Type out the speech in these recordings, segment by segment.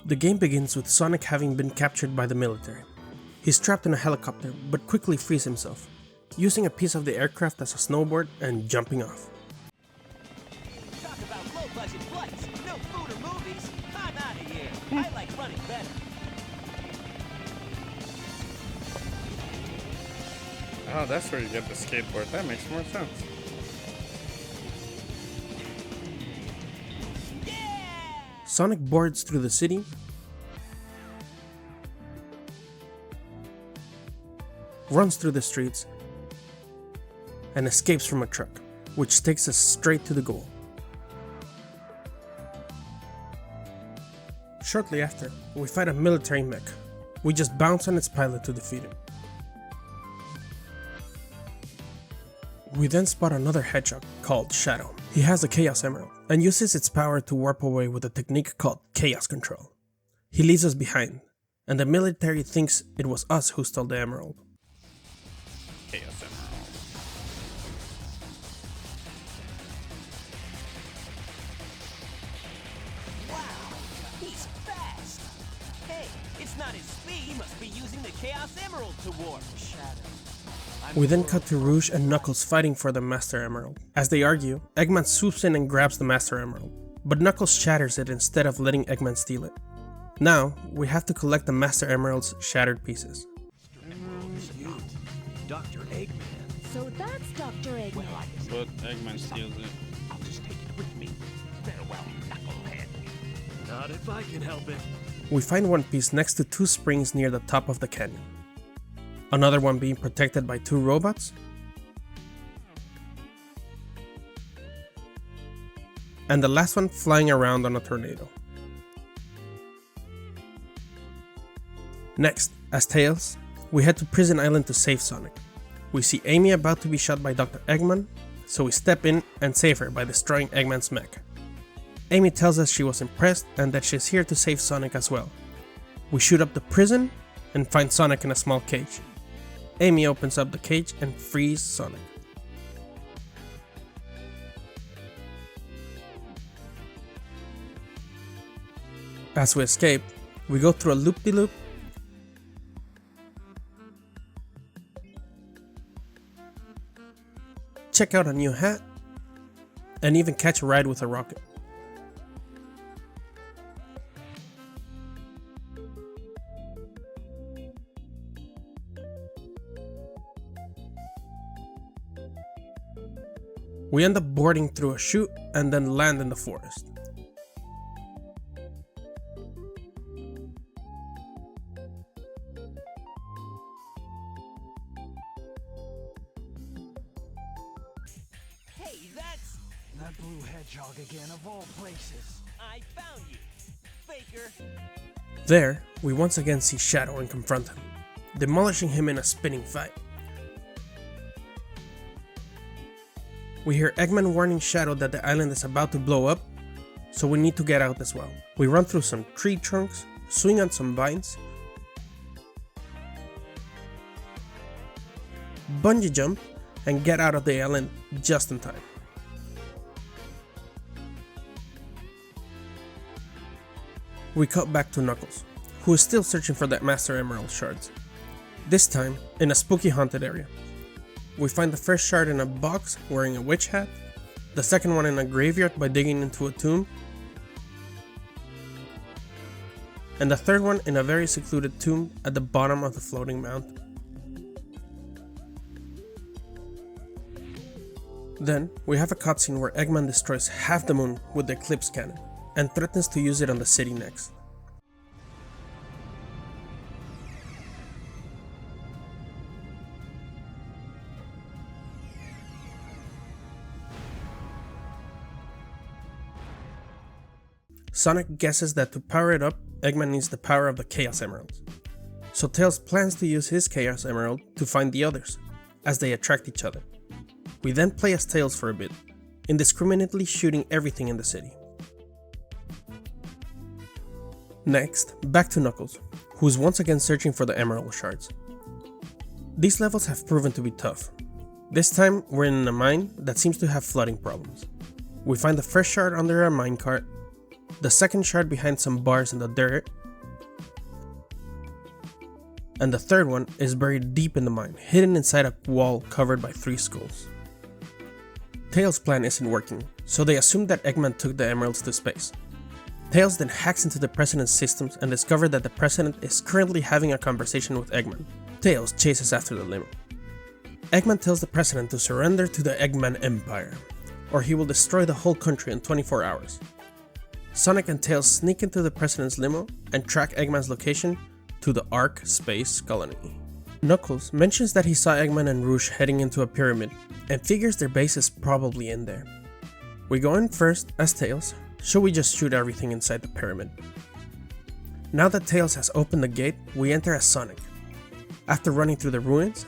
The game begins with Sonic having been captured by the military. He's trapped in a helicopter, but quickly frees himself, using a piece of the aircraft as a snowboard and jumping off. Talk about low-budget flights, no food or movies. I'm out of here. I like running better. Oh, that's where you get the skateboard. That makes more sense. Sonic boards through the city, runs through the streets, and escapes from a truck, which takes us straight to the goal. Shortly after, we fight a military mech. We just bounce on its pilot to defeat him. We then spot another hedgehog called Shadow. He has a Chaos Emerald and uses its power to warp away with a technique called Chaos Control. He leaves us behind, and the military thinks it was us who stole the emerald. Chaos Emerald. Wow, he's fast. Hey, it's not his speed. He must be using the Chaos Emerald to warp. Shadow. We then cut to Rouge and Knuckles fighting for the Master Emerald. As they argue, Eggman swoops in and grabs the Master Emerald, but Knuckles shatters it instead of letting Eggman steal it. Now, we have to collect the Master Emerald's shattered pieces. You, Dr. Eggman. So that's Dr. Eggman. Well, I guess But Eggman steals it. I'll just take it with me. Farewell, knucklehead. Not if I can help it. We find one piece next to two springs near the top of the canyon. Another one being protected by two robots, and the last one flying around on a tornado. Next, as Tails, we head to Prison Island to save Sonic. We see Amy about to be shot by Dr. Eggman, so we step in and save her by destroying Eggman's mech. Amy tells us she was impressed and that she's here to save Sonic as well. We shoot up the prison and find Sonic in a small cage. Amy opens up the cage and frees Sonic. As we escape, we go through a loop-de-loop, check out a new hat, and even catch a ride with a rocket. We end up boarding through a chute and then land in the forest. Hey, that's... That blue hedgehog again, of all places. I found you, faker. There, we once again see Shadow and confront him, demolishing him in a spinning fight. We hear Eggman warning Shadow that the island is about to blow up, so we need to get out as well. We run through some tree trunks, swing on some vines, bungee jump, and get out of the island just in time. We cut back to Knuckles, who is still searching for the Master Emerald shards. This time, in a spooky haunted area. We find the first shard in a box wearing a witch hat, the second one in a graveyard by digging into a tomb, and the third one in a very secluded tomb at the bottom of the floating mountain. Then, we have a cutscene where Eggman destroys half the moon with the Eclipse cannon, and threatens to use it on the city next. Sonic guesses that to power it up, Eggman needs the power of the Chaos Emeralds. So Tails plans to use his Chaos Emerald to find the others, as they attract each other. We then play as Tails for a bit, indiscriminately shooting everything in the city. Next, back to Knuckles, who is once again searching for the Emerald Shards. These levels have proven to be tough. This time, we're in a mine that seems to have flooding problems. We find the first shard under a minecart, the second shard behind some bars in the dirt, and the third one is buried deep in the mine, hidden inside a wall covered by 3 skulls. Tails' plan isn't working, so they assume that Eggman took the emeralds to space. Tails then hacks into the President's systems and discovers that the President is currently having a conversation with Eggman. Tails chases after the limo. Eggman tells the President to surrender to the Eggman Empire, or he will destroy the whole country in 24 hours. Sonic and Tails sneak into the President's limo and track Eggman's location to the Ark space colony. Knuckles mentions that he saw Eggman and Rouge heading into a pyramid and figures their base is probably in there. We go in first as Tails, so we just shoot everything inside the pyramid. Now that Tails has opened the gate, we enter as Sonic. After running through the ruins,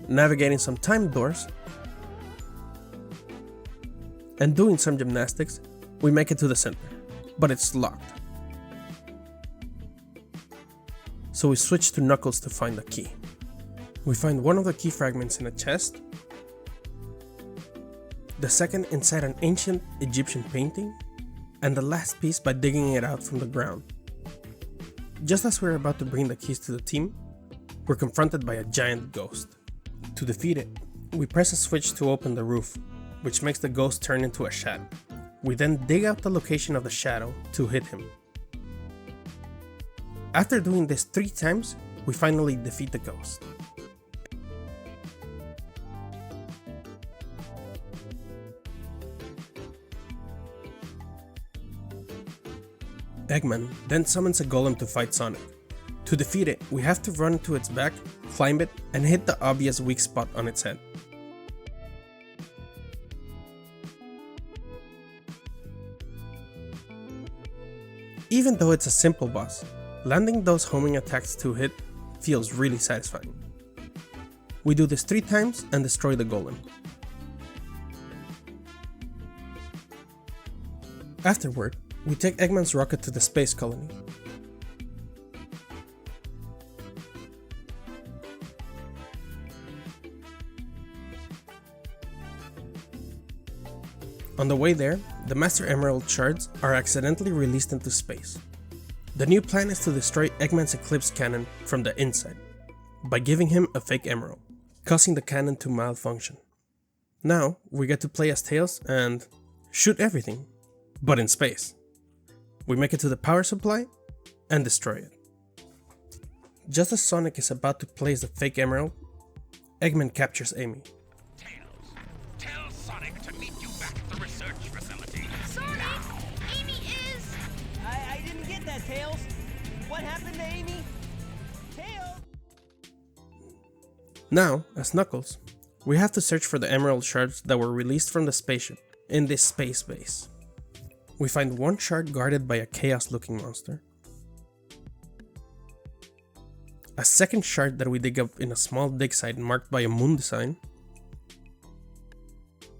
navigating some time doors, and doing some gymnastics, we make it to the center, but it's locked. So we switch to Knuckles to find the key. We find one of the key fragments in a chest, the second inside an ancient Egyptian painting, and the last piece by digging it out from the ground. Just as we're about to bring the keys to the team, we're confronted by a giant ghost. To defeat it, we press a switch to open the roof, which makes the ghost turn into a shadow. We then dig out the location of the shadow to hit him. After doing this 3 times, we finally defeat the ghost. Eggman then summons a golem to fight Sonic. To defeat it, we have to run to its back, climb it, and hit the obvious weak spot on its head. Even though it's a simple boss, landing those homing attacks to hit feels really satisfying. We do this 3 times and destroy the golem. Afterward, we take Eggman's rocket to the space colony. On the way there, the Master Emerald shards are accidentally released into space. The new plan is to destroy Eggman's Eclipse cannon from the inside, by giving him a fake emerald, causing the cannon to malfunction. Now, we get to play as Tails and shoot everything, but in space. We make it to the power supply and destroy it. Just as Sonic is about to place the fake emerald, Eggman captures Amy. Tails, tell Sonic to meet you back at the research facility. Sonic! Amy is... I didn't get that, Tails. What happened to Amy? Tails! Now, as Knuckles, we have to search for the emerald shards that were released from the spaceship in this space base. We find one shard guarded by a chaos-looking monster, a second shard that we dig up in a small dig site marked by a moon design,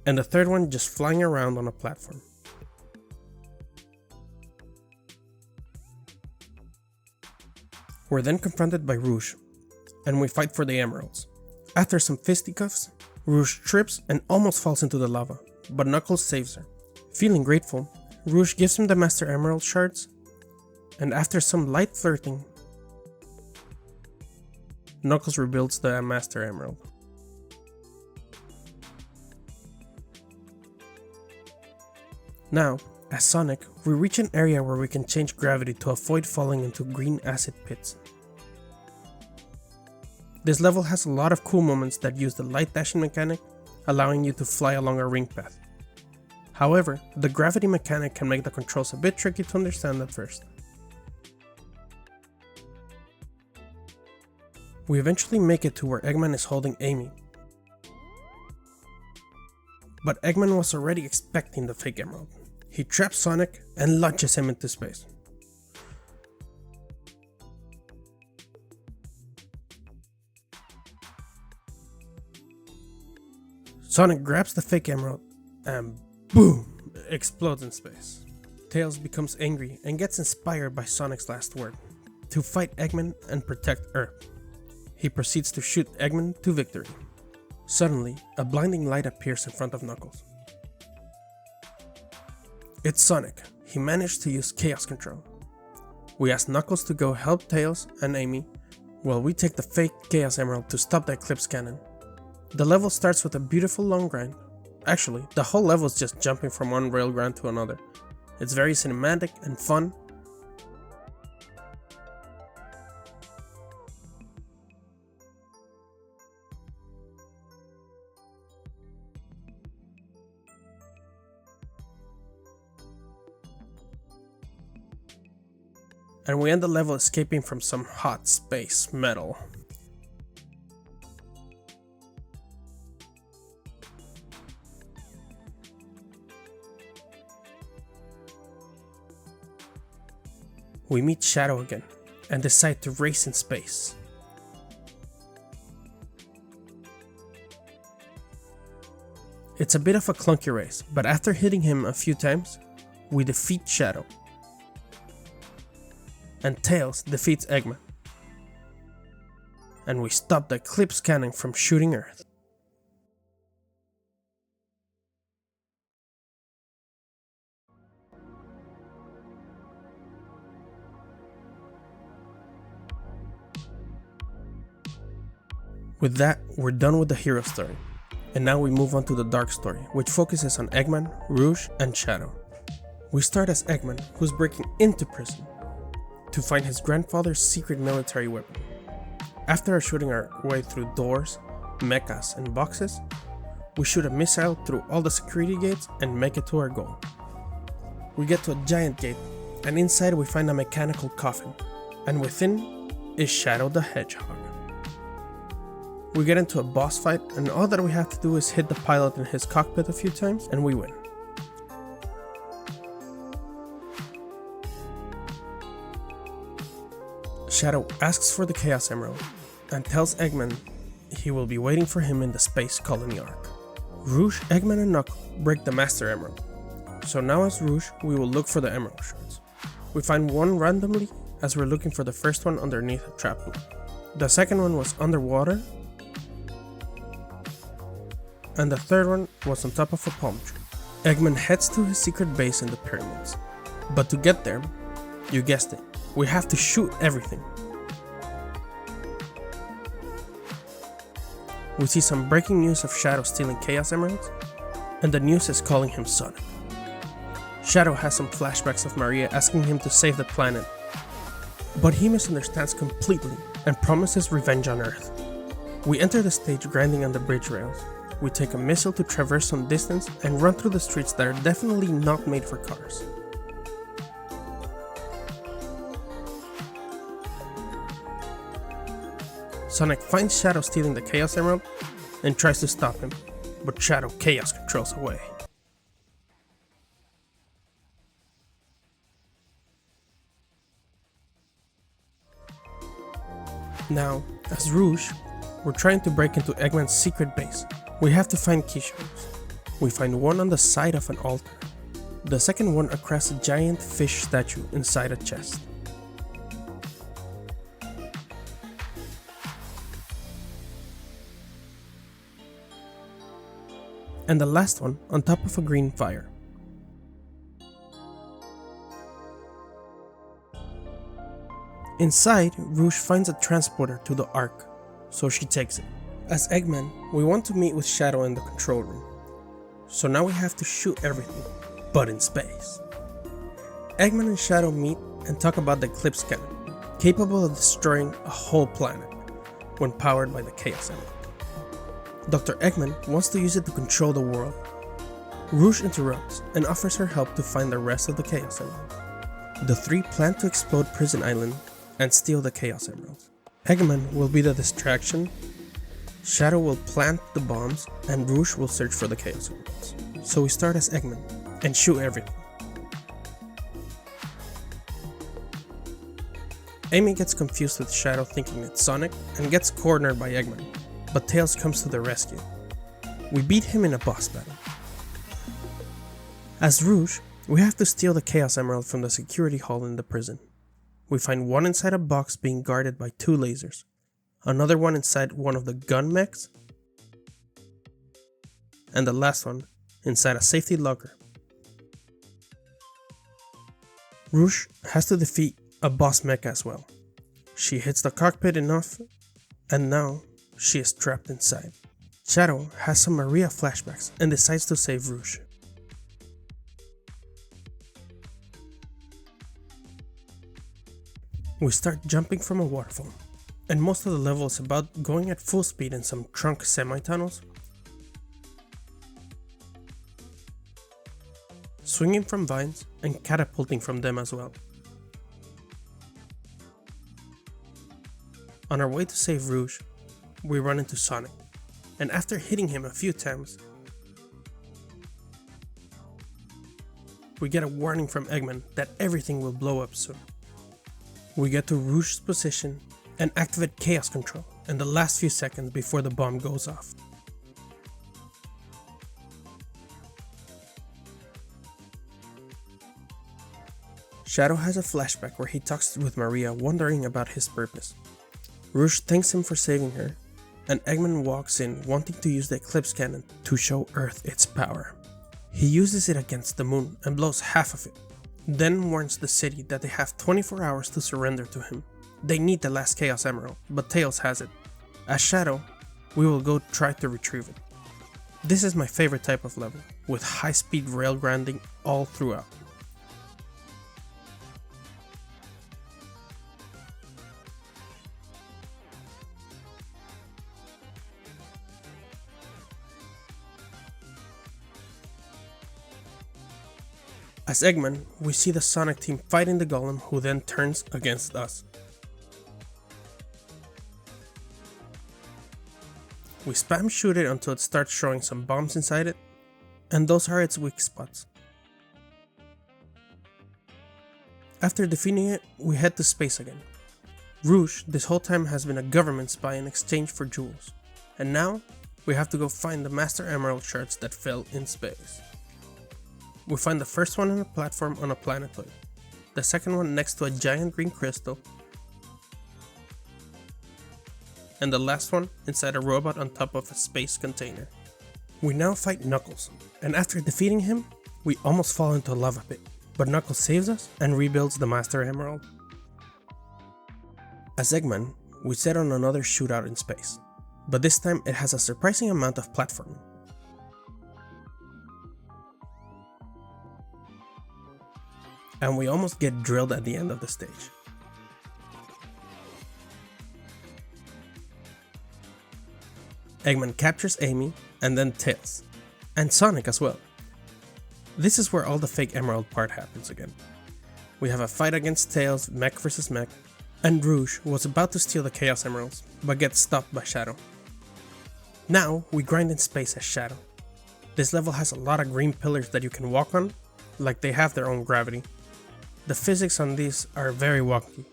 and a third one just flying around on a platform. We're then confronted by Rouge, and we fight for the emeralds. After some fisticuffs, Rouge trips and almost falls into the lava, but Knuckles saves her. Feeling grateful, Rouge gives him the Master Emerald shards, and after some light flirting, Knuckles rebuilds the Master Emerald. Now, as Sonic, we reach an area where we can change gravity to avoid falling into green acid pits. This level has a lot of cool moments that use the light dashing mechanic, allowing you to fly along a ring path. However, the gravity mechanic can make the controls a bit tricky to understand at first. We eventually make it to where Eggman is holding Amy. But Eggman was already expecting the fake emerald. He traps Sonic and launches him into space. Sonic grabs the fake emerald and boom! Explodes in space. Tails becomes angry and gets inspired by Sonic's last word, to fight Eggman and protect Earth. He proceeds to shoot Eggman to victory. Suddenly, a blinding light appears in front of Knuckles. It's Sonic. he managed to use Chaos Control. We ask Knuckles to go help Tails and Amy, while we take the fake Chaos Emerald to stop the Eclipse Cannon. The level starts with a beautiful long grind. Actually, the whole level is just jumping from one rail grind to another. It's very cinematic and fun. And we end the level escaping from some hot space metal. We meet Shadow again and decide to race in space. It's a bit of a clunky race, but after hitting him a few times, we defeat Shadow. And Tails defeats Eggman. And we stop the Eclipse Cannon from shooting Earth. With that, we're done with the hero story. And now we move on to the dark story, which focuses on Eggman, Rouge, and Shadow. We start as Eggman, who's breaking into prison to find his grandfather's secret military weapon. After shooting our way through doors, mechas, and boxes, we shoot a missile through all the security gates and make it to our goal. We get to a giant gate, and inside we find a mechanical coffin, and within is Shadow the Hedgehog. We get into a boss fight, and all that we have to do is hit the pilot in his cockpit a few times, and we win. Shadow asks for the Chaos Emerald, and tells Eggman he will be waiting for him in the Space Colony Arc. Rouge, Eggman, and Knuckles break the Master Emerald, so now as Rouge, we will look for the Emerald Shards. We find one randomly as we're looking for the first one underneath a trap door. The second one was underwater, and the third one was on top of a palm tree. Eggman heads to his secret base in the pyramids, but to get there, you guessed it, we have to shoot everything. We see some breaking news of Shadow stealing Chaos Emeralds, and the news is calling him Sonic. Shadow has some flashbacks of Maria asking him to save the planet, but he misunderstands completely and promises revenge on Earth. We enter the stage grinding on the bridge rails. We take a missile to traverse some distance and run through the streets that are definitely not made for cars. Sonic finds Shadow stealing the Chaos Emerald and tries to stop him, but Shadow Chaos Controls away. Now, as Rouge, we're trying to break into Eggman's secret base. We have to find key shards. We find one on the side of an altar, the second one across a giant fish statue inside a chest. And the last one on top of a green fire. Inside, Rouge finds a transporter to the Ark, so she takes it. As Eggman, we want to meet with Shadow in the control room, so now we have to shoot everything, but in space. Eggman and Shadow meet and talk about the Eclipse Cannon, capable of destroying a whole planet when powered by the Chaos Emerald. Dr. Eggman wants to use it to control the world. Rouge interrupts and offers her help to find the rest of the Chaos Emeralds. The three plan to explode Prison Island and steal the Chaos Emeralds. Eggman will be the distraction, Shadow will plant the bombs, and Rouge will search for the Chaos Emeralds. So we start as Eggman and shoot everything. Amy gets confused with Shadow thinking it's Sonic and gets cornered by Eggman, but Tails comes to the rescue. We beat him in a boss battle. As Rouge, we have to steal the Chaos Emerald from the security hall in the prison. We find one inside a box being guarded by two lasers, another one inside one of the gun mechs, and the last one inside a safety locker. Rouge has to defeat a boss mech as well. She hits the cockpit enough, and now she is trapped inside. Shadow has some Maria flashbacks and decides to save Rouge. We start jumping from a waterfall, and most of the level is about going at full speed in some trunk semi-tunnels, swinging from vines and catapulting from them as well. On our way to save Rouge, we run into Sonic, and after hitting him a few times, we get a warning from Eggman that everything will blow up soon. We get to Rouge's position and activate Chaos Control in the last few seconds before the bomb goes off. Shadow has a flashback where he talks with Maria, wondering about his purpose. Rouge thanks him for saving her, and Eggman walks in wanting to use the Eclipse Cannon to show Earth its power. He uses it against the moon and blows half of it, then warns the city that they have 24 hours to surrender to him. They need the last Chaos Emerald, but Tails has it. As Shadow, we will go try to retrieve it. This is my favorite type of level, with high-speed rail grinding all throughout. As Eggman, we see the Sonic team fighting the Golem, who then turns against us. We spam shoot it until it starts showing some bombs inside it, and those are its weak spots. After defeating it, we head to space again. Rouge this whole time has been a government spy in exchange for jewels, and now we have to go find the Master Emerald shards that fell in space. We find the first one on a platform on a planetoid, the second one next to a giant green crystal, and the last one inside a robot on top of a space container. We now fight Knuckles, and after defeating him, we almost fall into a lava pit, but Knuckles saves us and rebuilds the Master Emerald. As Eggman, we set on another shootout in space, but this time it has a surprising amount of platforming. And we almost get drilled at the end of the stage. Eggman captures Amy and then Tails, and Sonic as well. This is where all the fake emerald part happens again. We have a fight against Tails, mech versus mech, and Rouge was about to steal the Chaos Emeralds, but gets stopped by Shadow. Now we grind in space as Shadow. This level has a lot of green pillars that you can walk on, like they have their own gravity. The physics on these are very wonky.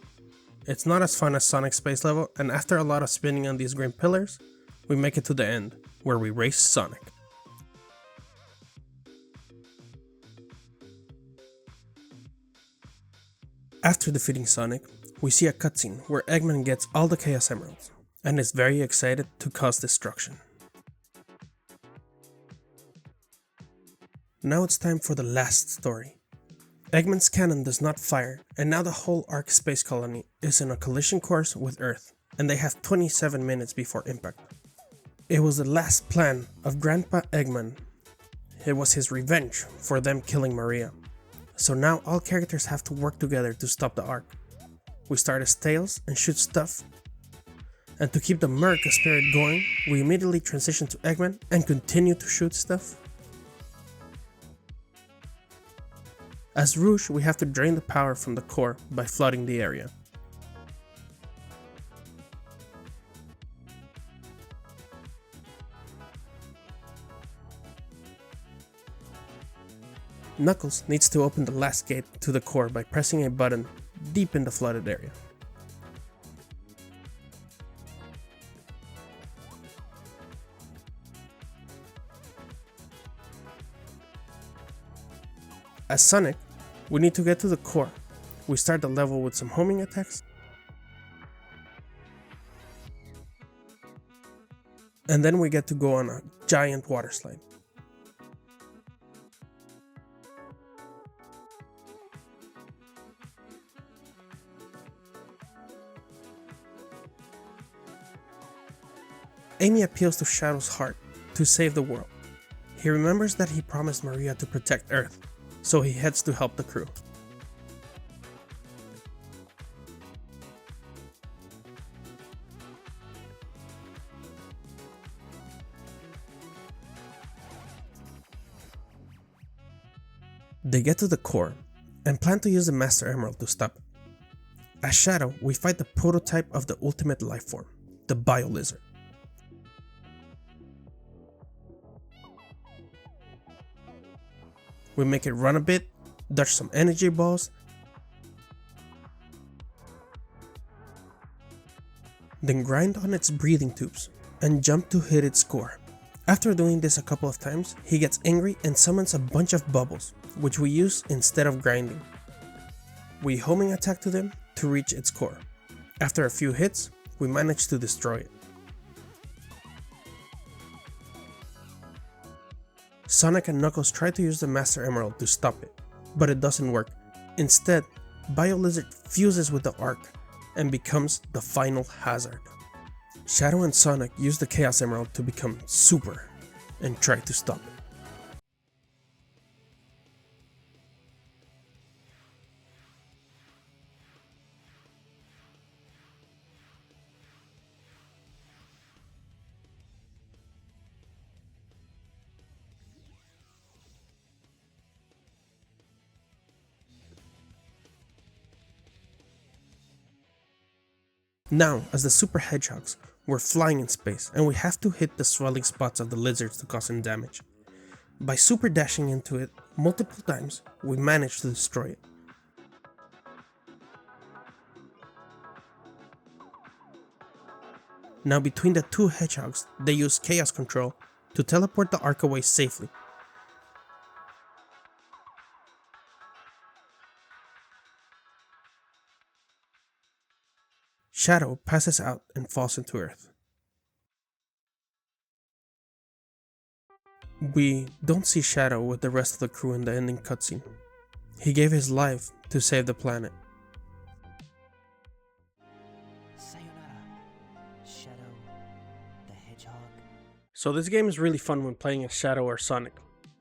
It's not as fun as Sonic's space level, and after a lot of spinning on these green pillars, we make it to the end, where we race Sonic. After defeating Sonic, we see a cutscene where Eggman gets all the Chaos Emeralds, and is very excited to cause destruction. Now it's time for the last story. Eggman's cannon does not fire, and now the whole Ark space colony is in a collision course with Earth, and they have 27 minutes before impact. It was the last plan of Grandpa Eggman. It was his revenge for them killing Maria. So now all characters have to work together to stop the Ark. We start as Tails and shoot stuff, and to keep the Merc spirit going, we immediately transition to Eggman and continue to shoot stuff. As Rouge, we have to drain the power from the core by flooding the area. Knuckles needs to open the last gate to the core by pressing a button deep in the flooded area. As Sonic, we need to get to the core. We start the level with some homing attacks, and then we get to go on a giant water slide. Amy appeals to Shadow's heart to save the world. He remembers that he promised Maria to protect Earth, so he heads to help the crew. They get to the core and plan to use the Master Emerald to stop it. As Shadow, we fight the prototype of the ultimate life form, the Bio Lizard. We make it run a bit, dodge some energy balls, then grind on its breathing tubes and jump to hit its core. After doing this a couple of times, he gets angry and summons a bunch of bubbles, which we use instead of grinding. We homing attack to them to reach its core. After a few hits, we manage to destroy it. Sonic and Knuckles try to use the Master Emerald to stop it, but it doesn't work. Instead, Bio Lizard fuses with the Arc and becomes the final hazard. Shadow and Sonic use the Chaos Emerald to become super and try to stop it. Now, as the Super Hedgehogs, we're flying in space and we have to hit the swelling spots of the lizards to cause them damage. By super dashing into it multiple times, we manage to destroy it. Now between the two hedgehogs, they use Chaos Control to teleport the Arc away safely. Shadow passes out and falls into Earth. We don't see Shadow with the rest of the crew in the ending cutscene. He gave his life to save the planet. Sayonara, Shadow the Hedgehog. So this game is really fun when playing as Shadow or Sonic,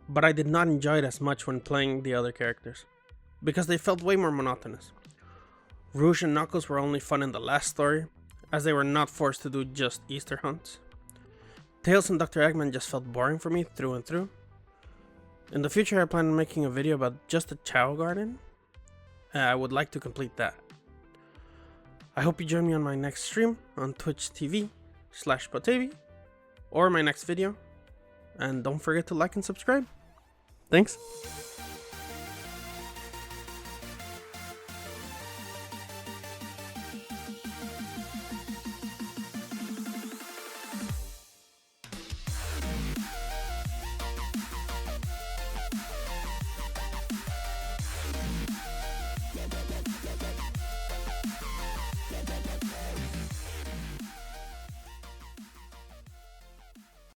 but I did not enjoy it as much when playing the other characters, because they felt way more monotonous. Rouge and Knuckles were only fun in the last story, as they were not forced to do just Easter hunts. Tails and Dr. Eggman just felt boring for me through and through. In the future I plan on making a video about just the Chao Garden. I would like to complete that. I hope you join me on my next stream on Twitch TV/Potavi or my next video. And don't forget to like and subscribe. Thanks.